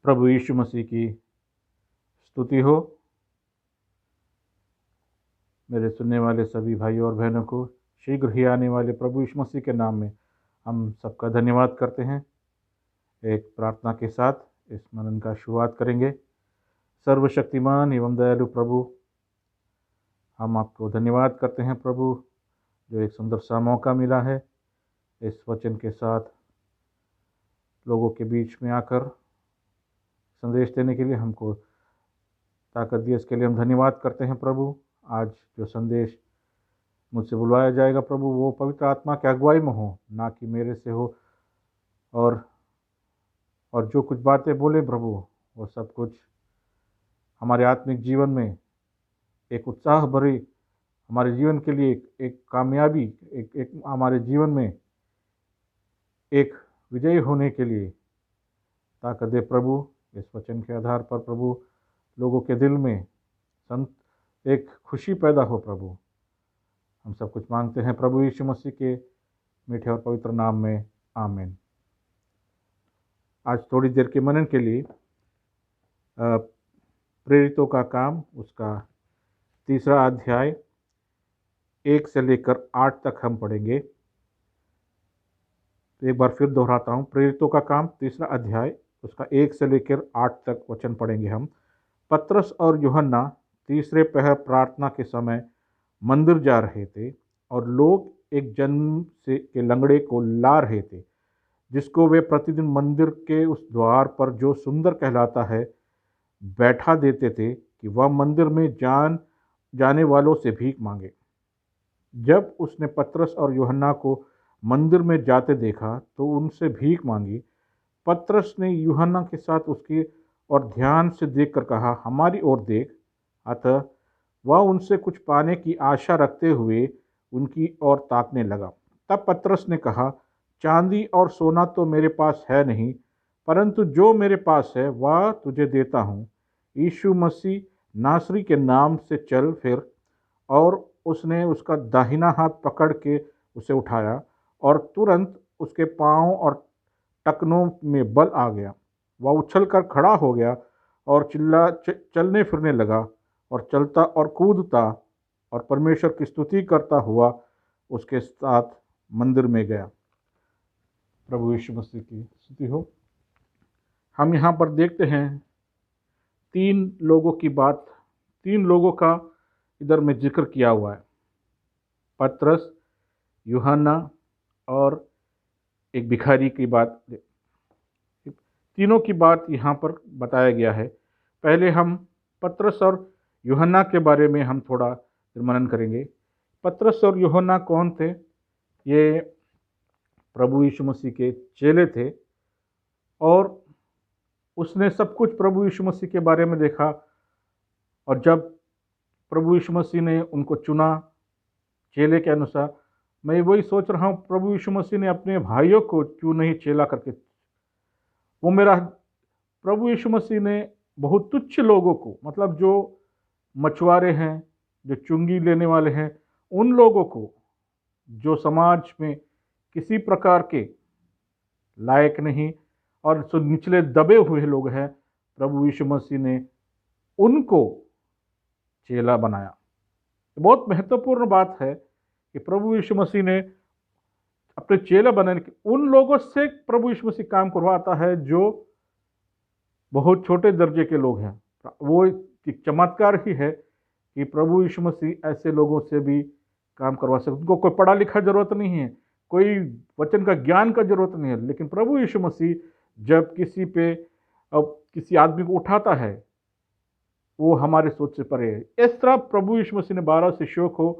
प्रभु यीशु मसीह की स्तुति हो। मेरे सुनने वाले सभी भाइयों और बहनों को शीघ्र ही आने वाले प्रभु यीशु मसीह के नाम में हम सबका धन्यवाद करते हैं। एक प्रार्थना के साथ इस मनन का शुरुआत करेंगे। सर्वशक्तिमान एवं दयालु प्रभु, हम आपको धन्यवाद करते हैं प्रभु, जो एक सुंदर सा मौका मिला है इस वचन के साथ लोगों के बीच में आकर संदेश देने के लिए हमको ताकत दी। इसके लिए हम धन्यवाद करते हैं प्रभु। आज जो संदेश मुझसे बुलवाया जाएगा प्रभु, वो पवित्र आत्मा की अगुवाई में हो, ना कि मेरे से हो। और जो कुछ बातें बोले प्रभु, वो सब कुछ हमारे आत्मिक जीवन में एक उत्साह भरी, हमारे जीवन के लिए एक कामयाबी, एक हमारे जीवन में एक विजयी होने के लिए ताकत दे प्रभु। इस वचन के आधार पर प्रभु लोगों के दिल में एक खुशी पैदा हो प्रभु। हम सब कुछ मांगते हैं प्रभु यीशु मसीह के मीठे और पवित्र नाम में, आमीन। आज थोड़ी देर के मनन के लिए प्रेरितों का काम, उसका 3 अध्याय 1 से लेकर 8 तक हम पढ़ेंगे। तो एक बार फिर दोहराता हूँ, प्रेरितों का काम 3 अध्याय उसका 1 से लेकर 8 तक वचन पढ़ेंगे हम। पतरस और यूहन्ना तीसरे पहर प्रार्थना के समय मंदिर जा रहे थे, और लोग एक जन्म से के लंगड़े को ला रहे थे, जिसको वे प्रतिदिन मंदिर के उस द्वार पर जो सुंदर कहलाता है बैठा देते थे, कि वह मंदिर में जाने वालों से भीख मांगे। जब उसने पतरस और यूहन्ना को मंदिर में जाते देखा तो उनसे भीख मांगी। पतरस ने यूहन्ना के साथ उसकी और ध्यान से देखकर कहा, हमारी ओर देख। अतः वह उनसे कुछ पाने की आशा रखते हुए उनकी ओर ताकने लगा। तब पतरस ने कहा, चांदी और सोना तो मेरे पास है नहीं, परंतु जो मेरे पास है वह तुझे देता हूँ। यीशु मसीह नासरी के नाम से चल फिर। और उसने उसका दाहिना हाथ पकड़ के उसे उठाया, और तुरंत उसके पाँव और टखनों में बल आ गया। वह उछलकर खड़ा हो गया और चलने फिरने लगा, और चलता और कूदता और परमेश्वर की स्तुति करता हुआ उसके साथ मंदिर में गया। प्रभु यीशु मसीह की स्तुति हो। हम यहाँ पर देखते हैं 3 लोगों का इधर में जिक्र किया हुआ है। पतरस, यूहन्ना और एक भिखारी की बात, तीनों की बात यहाँ पर बताया गया है। पहले हम पतरस और यूहन्ना के बारे में हम थोड़ा मनन करेंगे। पतरस और यूहन्ना कौन थे? ये प्रभु यीशु मसीह के चेले थे, और उसने सब कुछ प्रभु यीशु मसीह के बारे में देखा। और जब प्रभु यीशु मसीह ने उनको चुना चेले के अनुसार, मैं वही सोच रहा हूँ, प्रभु यीशु मसीह ने अपने भाइयों को क्यों नहीं चेला करके, वो मेरा प्रभु यीशु मसीह ने बहुत तुच्छ लोगों को, मतलब जो मछुआरे हैं, जो चुंगी लेने वाले हैं, उन लोगों को जो समाज में किसी प्रकार के लायक नहीं और जो निचले दबे हुए लोग हैं, प्रभु यीशु मसीह ने उनको चेला बनाया। बहुत महत्वपूर्ण बात है कि प्रभु यीशु मसीह ने अपने चेला बनाने के उन लोगों से प्रभु यीशु मसीह काम करवाता है जो बहुत छोटे दर्जे के लोग हैं। वो एक चमत्कार ही है कि प्रभु यीशु मसीह ऐसे लोगों से भी काम करवा सकते। उनको कोई पढ़ा लिखा जरूरत नहीं है, कोई वचन का ज्ञान का जरूरत नहीं है, लेकिन प्रभु यीशु मसीह जब किसी आदमी को उठाता है, वो हमारे सोच से परे है। इस तरह प्रभु यीशु मसीह ने 12 शिष्यों को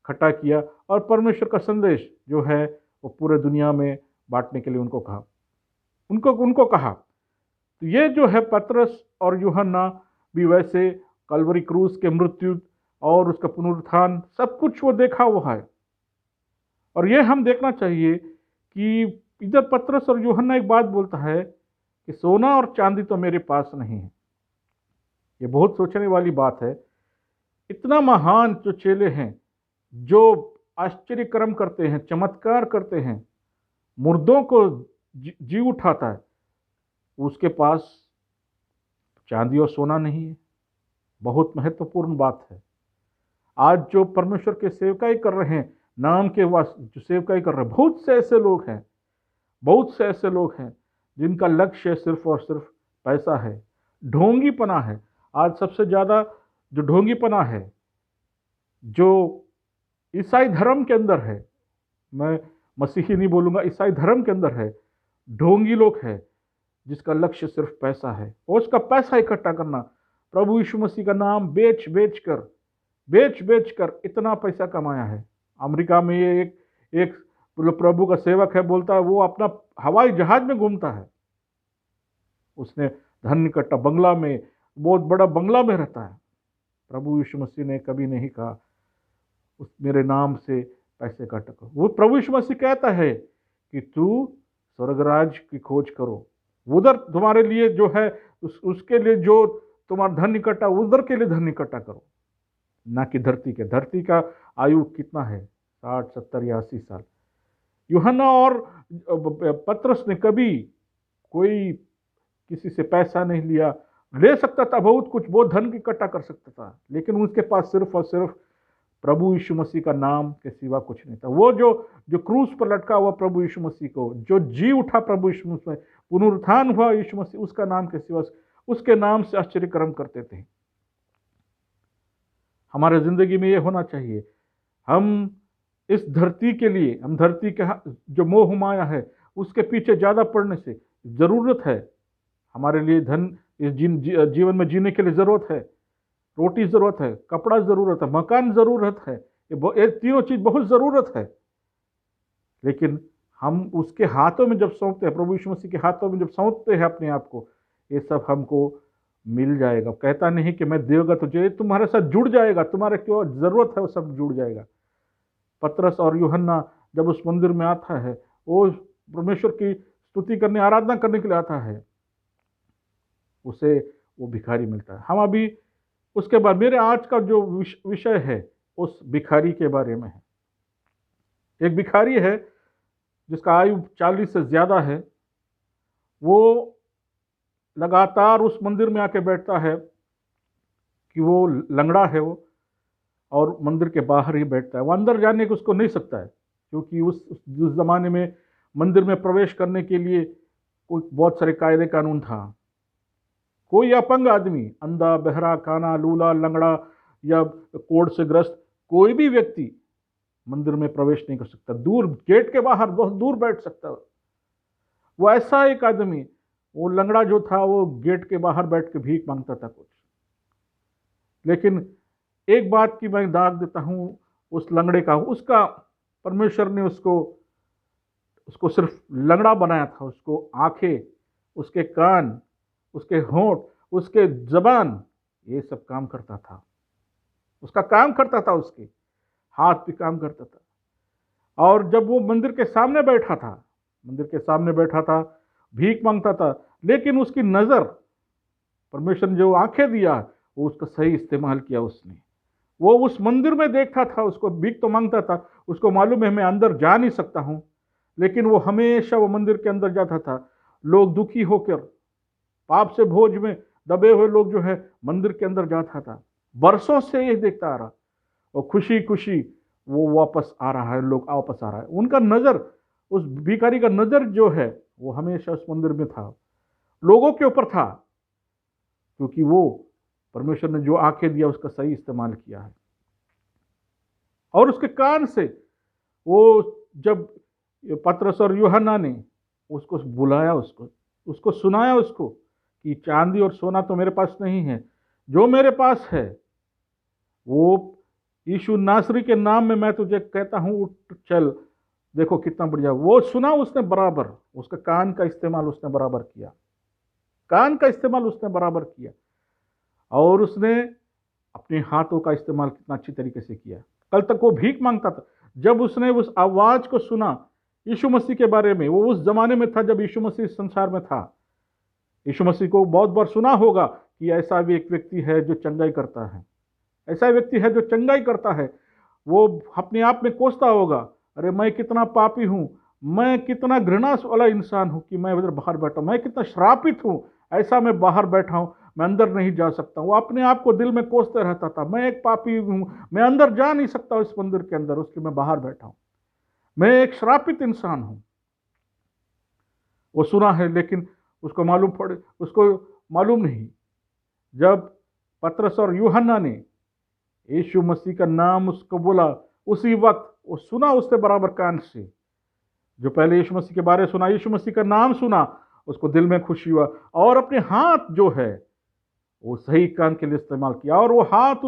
इकट्ठा किया और परमेश्वर का संदेश जो है वो पूरे दुनिया में बांटने के लिए उनको कहा। तो ये जो है पतरस और यूहन्ना भी वैसे कलवरी क्रूस के मृत्यु और उसका पुनरुत्थान सब कुछ वो देखा हुआ है। और ये हम देखना चाहिए कि इधर पतरस और यूहन्ना एक बात बोलता है कि सोना और चांदी तो मेरे पास नहीं है। ये बहुत सोचने वाली बात है। इतना महान जो चेले हैं, जो आश्चर्य कर्म करते हैं, चमत्कार करते हैं, मुर्दों को जी उठाता है, उसके पास चांदी और सोना नहीं है। बहुत महत्वपूर्ण बात है। आज जो परमेश्वर के सेवकाई कर रहे हैं, नाम के वास्ते जो सेवकाई कर रहे हैं, बहुत से ऐसे लोग हैं, बहुत से ऐसे लोग हैं जिनका लक्ष्य सिर्फ और सिर्फ पैसा है, ढोंगीपना है। आज सबसे ज़्यादा जो ढोंगीपना है, जो ईसाई धर्म के अंदर है, मैं मसीही नहीं बोलूँगा, ईसाई धर्म के अंदर है, ढोंगी लोग हैं जिसका लक्ष्य सिर्फ पैसा है और उसका पैसा इकट्ठा करना। प्रभु यीशु मसीह का नाम बेच बेच कर इतना पैसा कमाया है। अमेरिका में ये एक प्रभु का सेवक है, बोलता है वो अपना हवाई जहाज में घूमता है। उसने धन इकट्ठा, बंगला में, बहुत बड़ा बंगला में रहता है। प्रभु यीशु मसीह ने कभी नहीं कहा उस मेरे नाम से पैसे इकट्ठा करो। वो प्रभु यीशु मसीह कहता है कि तू स्वर्गराज की खोज करो, उधर तुम्हारे लिए जो है उसके लिए जो तुम्हारा धन इकट्ठा, उधर के लिए धन इकट्ठा करो, ना कि धरती के। धरती का आयु कितना है? 60, 70 या 80 साल। यूहन्ना और पतरस ने कभी कोई किसी से पैसा नहीं लिया। ले सकता था बहुत कुछ, बहुत धन इकट्ठा कर सकता था, लेकिन उसके पास सिर्फ और सिर्फ प्रभु यीशु मसीह का नाम के सिवा कुछ नहीं था। वो जो क्रूस पर लटका हुआ प्रभु यीशु मसीह को, जो जी उठा प्रभु यीशु मसीह, पुनरुत्थान हुआ यीशु मसीह, उसका नाम के सिवा, उसके नाम से आश्चर्य कर्म करते थे। हमारे जिंदगी में ये होना चाहिए। हम इस धरती के लिए, हम धरती के जो मोह माया है उसके पीछे ज्यादा पड़ने से, जरूरत है हमारे लिए धन, इस जीवन में जीने के लिए जरूरत है, रोटी जरूरत है, कपड़ा जरूरत है, मकान जरूरत है, ये तीनों चीज बहुत जरूरत है। लेकिन हम उसके हाथों में जब सौंपते हैं, प्रभु यीशु मसीह के हाथों में जब सौंपते हैं अपने आप को, ये सब हमको मिल जाएगा। कहता नहीं कि मैं देगा तुझे, तुम्हारे साथ जुड़ जाएगा, तुम्हारे क्यों जरूरत है वो सब जुड़ जाएगा। पतरस और यूहन्ना जब उस मंदिर में आता है, वो परमेश्वर की स्तुति करने, आराधना करने के लिए आता है, उसे वो भिखारी मिलता है। हम अभी उसके बाद, मेरे आज का जो विषय है उस भिखारी के बारे में है। एक भिखारी है जिसका आयु 40 से ज्यादा है। वो लगातार उस मंदिर में आके बैठता है कि वो लंगड़ा है वो, और मंदिर के बाहर ही बैठता है। वो अंदर जाने को उसको नहीं सकता है, क्योंकि उस जमाने में मंदिर में प्रवेश करने के लिए कोई बहुत सारे कायदे कानून था। कोई अपंग आदमी, अंधा, बहरा, काना, लूला, लंगड़ा या कोढ़ से ग्रस्त कोई भी व्यक्ति मंदिर में प्रवेश नहीं कर सकता। दूर, गेट के बाहर बहुत दूर बैठ सकता। वो ऐसा एक आदमी, वो लंगड़ा जो था, वो गेट के बाहर बैठ के भीख मांगता था कुछ। लेकिन एक बात की मैं दाग देता हूं उस लंगड़े का, उसका परमेश्वर ने उसको सिर्फ लंगड़ा बनाया था। उसको आंखें, उसके कान, उसके होंठ, उसके जबान, ये सब काम करता था। उसका काम करता था, उसके हाथ भी काम करता था। और जब वो मंदिर के सामने बैठा था, भीख मांगता था, लेकिन उसकी नजर, परमेश्वर ने जो आंखें दिया वो उसका सही इस्तेमाल किया उसने। वो उस मंदिर में देखता था, उसको भीख तो मांगता था, उसको मालूम है मैं अंदर जा नहीं सकता हूं, लेकिन वो हमेशा वो मंदिर के अंदर जाता था। लोग दुखी होकर, पाप से बोझ में दबे हुए लोग जो है मंदिर के अंदर जाता था। बरसों से ये देखता आ रहा, और खुशी खुशी वो वापस आ रहा है, लोग वापस आ रहा है। उनका नजर, उस भिखारी का नजर जो है वो हमेशा उस मंदिर में था, लोगों के ऊपर था, क्योंकि वो परमेश्वर ने जो आंखें दिया उसका सही इस्तेमाल किया है। और उसके कान से वो, जब पतरस और यूहन्ना ने उसको बुलाया, उसको सुनाया उसको कि चांदी और सोना तो मेरे पास नहीं है, जो मेरे पास है वो यीशु नासरी के नाम में मैं तुझे कहता हूं, उठ चल, देखो कितना बढ़िया। वो सुना उसने बराबर, उसका कान का इस्तेमाल उसने बराबर किया, और उसने अपने हाथों का इस्तेमाल कितना अच्छी तरीके से किया। कल तक वो भीख मांगता था, जब उसने उस आवाज को सुना यीशु मसीह के बारे में, वो उस जमाने में था जब यीशु मसीह संसार में था। यीशु मसीह को बहुत बार सुना होगा कि ऐसा भी एक व्यक्ति है जो चंगाई करता है, वो अपने आप में कोसता होगा, अरे मैं कितना पापी हूं, मैं कितना घृणा वाला इंसान हूं कि मैं उधर बाहर बैठा हूं, मैं कितना श्रापित हूं, ऐसा मैं बाहर बैठा हूं, मैं अंदर नहीं जा सकता हूँ। वो अपने आप को दिल में कोसते रहता था, मैं एक पापी हूँ, मैं अंदर जा नहीं सकता इस मंदिर के अंदर, उसके मैं बाहर बैठा हूँ, मैं एक श्रापित इंसान हूँ। वो सुना है लेकिन उसको मालूम नहीं। जब पतरस और यूहन्ना ने यीशु मसीह का नाम उसको बोला, उसी वक्त वो सुना उससे बराबर कान से, जो पहले यीशु मसीह के बारे में सुना, यीशु मसीह का नाम सुना, उसको दिल में खुशी हुआ और अपने हाथ जो है वो सही काम के लिए इस्तेमाल किया और वो हाथ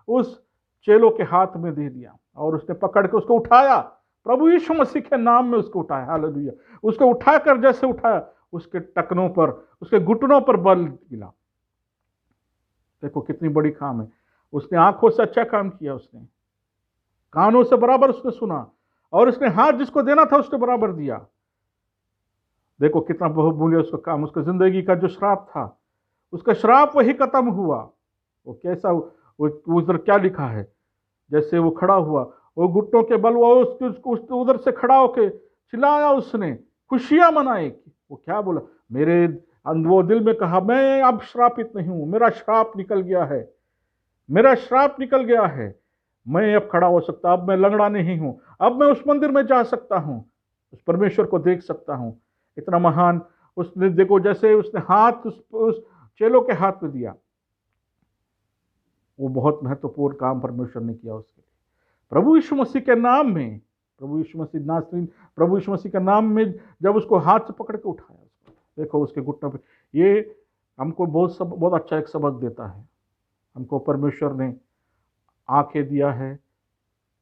उस चेलों के हाथ में दे दिया और उसने पकड़ के उसको उठाया, प्रभु यीशु मसीह के नाम में उसको उठाया। हालेलुया। उसको उठाकर जैसे उठाया, उसके टखनों पर, उसके घुटनों पर बल गिरा। देखो कितनी बड़ी काम है। उसने आंखों से अच्छा काम किया, उसने कानों से बराबर उसने सुना और उसने हाथ जिसको देना था उसने बराबर दिया। देखो कितना बहुमूल्य उसका काम, उसका जिंदगी का जो श्राप था, उसका श्राप वही खत्म हुआ। वो कैसा, वो उधर क्या लिखा है, जैसे वो खड़ा हुआ, वो घुटनों के बल, वो उसको उधर से खड़ा होके चिल्लाया, उसने खुशियां मनाई। वो क्या बोला, वो दिल में कहा, मैं अब श्रापित नहीं हूं, मेरा श्राप निकल गया है, मेरा श्राप निकल गया है, मैं अब खड़ा हो सकता, अब मैं लंगड़ा नहीं हूं, अब मैं उस मंदिर में जा सकता हूं, उस परमेश्वर को देख सकता हूं। इतना महान उसने, देखो जैसे उसने हाथ उस चेलों के हाथ में दिया, वो बहुत महत्वपूर्ण काम परमेश्वर ने किया उसके लिए। प्रभु यीशु मसीह के नाम में, प्रभु यीशु मसीह नासरीन, प्रभु यीशु मसीह के नाम में जब उसको हाथ से पकड़ के उठाया, उसको देखो उसके घुटनों पे, ये हमको बहुत अच्छा एक सबक देता है। हमको परमेश्वर ने आंखें दिया है,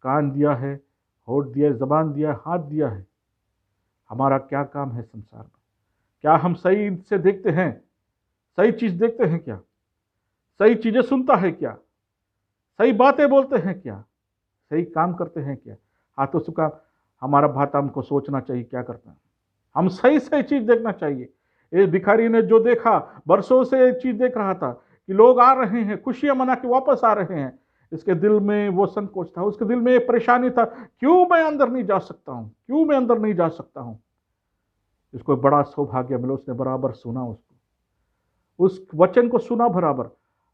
कान दिया है, होठ दिया है, जबान दिया है, हाथ दिया है। हमारा क्या काम है संसार में? क्या हम सही से देखते हैं? सही चीज देखते हैं क्या? सही चीजें सुनता है क्या? सही बातें बोलते हैं क्या? सही काम करते हैं क्या? हाथों से काम, हमारा भाता हमको सोचना चाहिए क्या करता है। हम सही सही चीज देखना चाहिए। इस भिखारी ने जो देखा, बरसों से एक चीज देख रहा था कि लोग आ रहे हैं, खुशियां मना के वापस आ रहे हैं, इसके दिल में वो संकोच था, उसके दिल में एक परेशानी था, क्यों मैं अंदर नहीं जा सकता हूं, क्यों मैं अंदर नहीं जा सकता हूं। इसको बड़ा सौभाग्य मिला, उसने बराबर सुना, उसको उस वचन को सुना बराबर।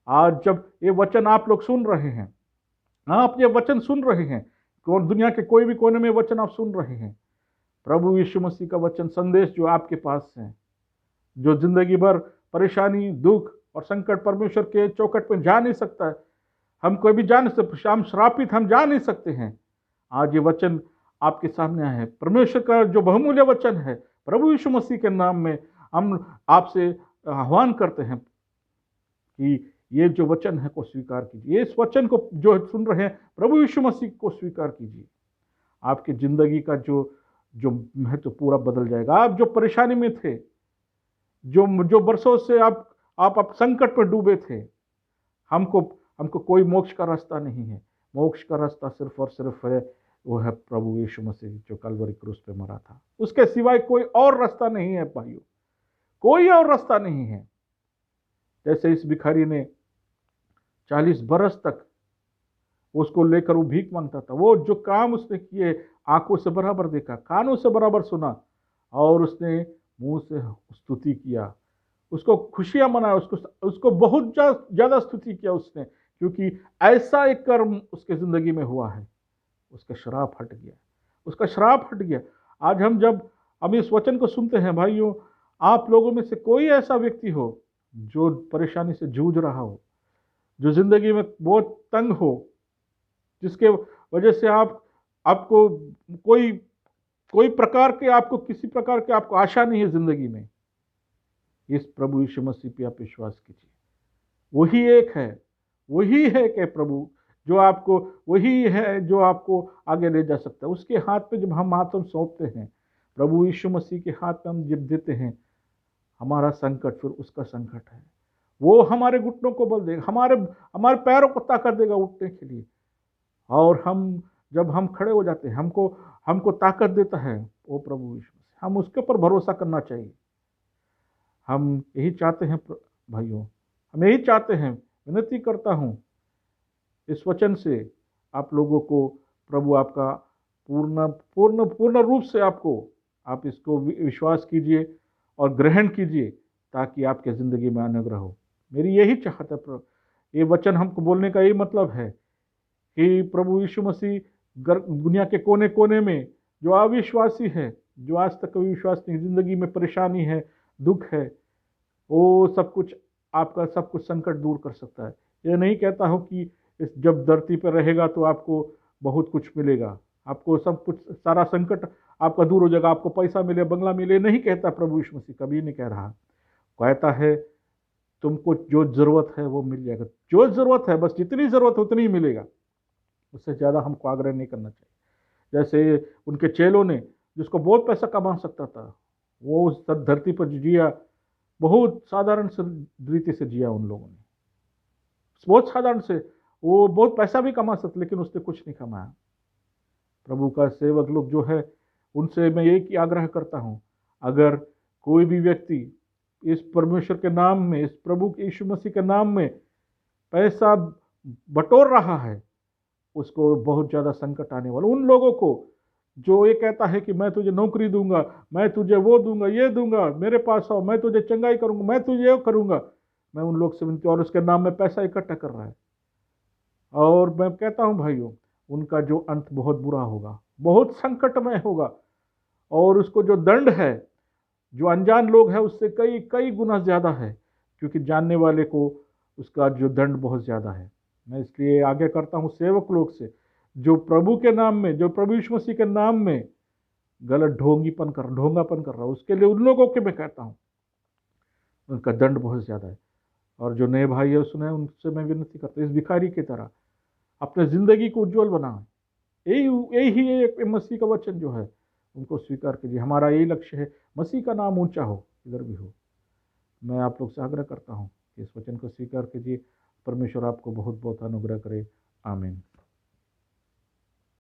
आज जब ये वचन आप लोग सुन रहे हैं, आप ये वचन सुन रहे हैं, दुनिया के कोई भी कोने में वचन आप सुन रहे हैं, प्रभु यीशु मसीह का वचन संदेश जो आपके पास है, जो जिंदगी भर परेशानी, दुख और संकट परमेश्वर के चौखट में जा नहीं सकता है, हम कोई भी जा नहीं सकते, हम श्रापित, हम जा नहीं सकते हैं, आज ये वचन आपके सामने आया है। परमेश्वर का जो बहुमूल्य वचन है, प्रभु यीशु मसीह के नाम में हम आपसे आह्वान करते हैं कि ये जो वचन है को स्वीकार कीजिए। इस वचन को जो सुन रहे हैं, प्रभु यीशु मसीह को स्वीकार कीजिए। आपकी जिंदगी का जो महत्व पूरा बदल जाएगा। आप जो परेशानी में थे, जो बरसों से आप संकट पर डूबे थे, हमको कोई मोक्ष का रास्ता नहीं है। मोक्ष का रास्ता सिर्फ और सिर्फ है, वो है प्रभु यीशु मसीह जो कलवरी क्रूस पे मरा था। उसके सिवाय कोई और रास्ता नहीं है भाइयों, कोई और रास्ता नहीं है। जैसे इस भिखारी ने 40 बरस तक उसको लेकर वो भीख मांगता था, वो जो काम उसने किए, आंखों से बराबर देखा, कानों से बराबर सुना और उसने मुंह से स्तुति किया, उसको खुशियां मनाया, उसको बहुत ज्यादा स्तुति किया उसने, क्योंकि ऐसा एक कर्म उसके जिंदगी में हुआ है। उसका श्राप हट गया, उसका श्राप हट गया। आज हम इस वचन को सुनते हैं भाइयों, आप लोगों में से कोई ऐसा व्यक्ति हो जो परेशानी से जूझ रहा हो, जो जिंदगी में बहुत तंग हो, जिसके वजह से आपको कोई प्रकार के, आपको किसी प्रकार के आपको आशा नहीं है जिंदगी में, इस प्रभु यीशु मसीह पे आप विश्वास कीजिए। वही है कि प्रभु वही है जो आपको आगे ले जा सकता है। उसके हाथ पे जब हम हाथ सौंपते हैं, प्रभु यीशु मसीह के हाथ में हम जब देते हैं, हमारा संकट फिर उसका संकट है। वो हमारे घुटनों को बल देगा, हमारे पैरों को ताकत देगा उठने के लिए, और जब हम खड़े हो जाते हैं, हमको ताकत देता है वो प्रभु यीशु मसीह। हम उसके ऊपर भरोसा करना चाहिए। हम यही चाहते हैं भाइयों, हम यही चाहते हैं, विनती करता हूँ इस वचन से आप लोगों को प्रभु आपका पूर्ण रूप से आप इसको विश्वास कीजिए और ग्रहण कीजिए, ताकि आपके ज़िंदगी में अनुग्रह हो। मेरी यही चाहत है प्रभु। ये वचन हमको बोलने का यही मतलब है कि प्रभु यीशु मसीह दुनिया के कोने कोने में जो अविश्वासी है, जो आज तक कभी विश्वास नहीं, जिंदगी में परेशानी है, दुख है, वो सब कुछ, आपका सब कुछ संकट दूर कर सकता है। ये नहीं कहता हूँ कि इस जब धरती पर रहेगा तो आपको बहुत कुछ मिलेगा, आपको सब कुछ, सारा संकट आपका दूर हो जाएगा, आपको पैसा मिले, बंगला मिले, नहीं कहता प्रभु यीशु मसीह, कभी नहीं कह रहा। कहता है तुमको जो जरूरत है वो मिल जाएगा, जो जरूरत है, बस जितनी जरूरत है उतनी ही मिलेगा, उससे ज्यादा हमको आग्रह नहीं करना चाहिए। जैसे उनके चेलों ने, जिसको बहुत पैसा कमा सकता था, वो उस धरती पर जिया, बहुत साधारण से रीति से जिया उन लोगों ने, बहुत साधारण से। वो बहुत पैसा भी कमा सकते, लेकिन उसने कुछ नहीं कमाया। प्रभु का सेवक लोग जो है, उनसे मैं एक ही आग्रह करता हूँ, अगर कोई भी व्यक्ति इस परमेश्वर के नाम में, इस प्रभु यीशु मसीह के नाम में पैसा बटोर रहा है, उसको बहुत ज़्यादा संकट आने वाला। उन लोगों को जो ये कहता है कि मैं तुझे नौकरी दूंगा, मैं तुझे वो दूंगा, ये दूंगा, मेरे पास आओ, मैं तुझे चंगाई करूंगा, मैं तुझे ये करूंगा, मैं उन लोग से विनती, और उसके नाम में पैसा इकट्ठा कर रहा है। और मैं कहता हूं भाइयों, उनका जो अंत बहुत बुरा होगा, बहुत संकटमय होगा, और उसको जो दंड है, जो अनजान लोग हैं उससे कई कई गुना ज्यादा है, क्योंकि जानने वाले को उसका जो दंड बहुत ज्यादा है। मैं इसलिए आगे करता हूं सेवक लोग से, जो प्रभु के नाम में, जो प्रभु यीशु मसीह के नाम में गलत ढोंगापन कर रहा है, उसके लिए उन लोगों के मैं कहता हूं उनका दंड बहुत ज्यादा है। और जो नए भाई है उसने, उनसे मैं विनती करता हूं, इस भिखारी की तरह अपने जिंदगी को उज्जवल बनाए। यही यही एक मसीह का वचन जो है, उनको स्वीकार कीजिए। हमारा यही लक्ष्य है, मसीह का नाम ऊंचा हो, इधर भी हो। मैं आप लोग से आग्रह करता हूँ कि इस वचन को स्वीकार कीजिए। परमेश्वर आपको बहुत बहुत अनुग्रह करे। आमीन।